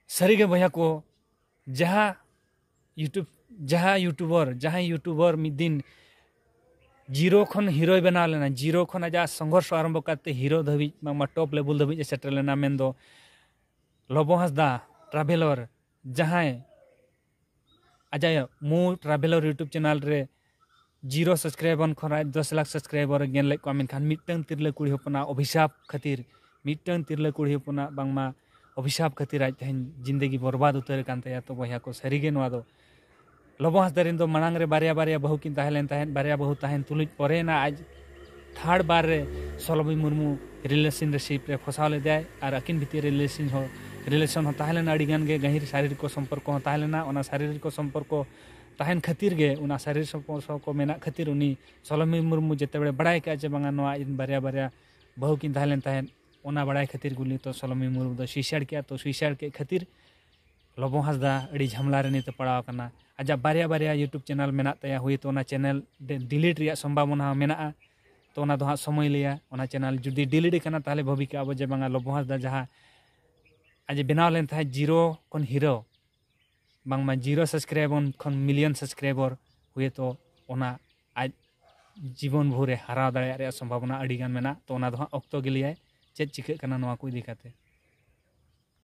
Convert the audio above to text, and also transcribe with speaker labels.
Speaker 1: सारी बया को जहाँ यूट्यूबर मिद दिन जीरो खन हिरो बना लेना जीरो खन आज संघर्ष आरम्भ करते हिरो धाबी टॉप लेवल धाबी सेटर लेना मेन दो लबो हांसदा ट्राभेलर जहाँ आज मु ट्राभेलर यूट्यूब चैनल रे जीरो सब्सक्राइबर खन 10 लाख सब्सक्राइबर गेन ले को मेनखान मिटन तिरले कुड़ी हपना अभिशाप खातिर मिटन तिरले कुड़ी हपना बांगमा अभिशाप खातिर आज तहन जिंदगी बर्बाद उतर कान तया तो बया को सरीगे नवा दो लबो हांसदा रेन दो मांग रे बारिया बहु किन ताहेलेन ताहेन बारिया बहु ताहेन तुलुज परेना आज थर्ड बार रे सलोमी मुर्मू रिलेशनशिप रे फसाव ले जाए और अकिन भीतर रिलेशन हो ताहेलेना अडिगान गे गहिर शारीरिक संपर्क हो ताहेलेना ओना शारीरिक संपर्क ताहेन खातिर गे उना शारीरिक संपर्क को मेना खातिर उनी सलोमी मुर्मू जेते बड़े बड़ाई का जे बांगा नवा इन बारिया बहु किन ताहेलेन ताहेन ओना बड़ाई खातिर गुली तो सलोमी मुर्मू दो सुइसाइड किया तो सुइसाइड के खातिर लबो हांसदा अड़ी झमला रे नीते पड़ाव कना आज बारिया यूट्यूब चैनल मेना तया हुई तो चैनल डिलीट रिया संभावना मेना तो ओना दो हाँ समय लिया ओना चैनल जुदी डिलीट करना ताहले भविका अब जे बांगा लबो हांसदा जहाँ आज बनाव लेन था जीरो खन हिरो बांगमा जीरो सब्सक्राइबर खन मिलियन सब्सक्राइबर हुए तो ओना आज जीवन भोरे हरा दाड़े संभावना अड़ी गान मेना तो ओना दो हाँ अक्तो गे लिया चेक चिके कना नवा को इदी काते।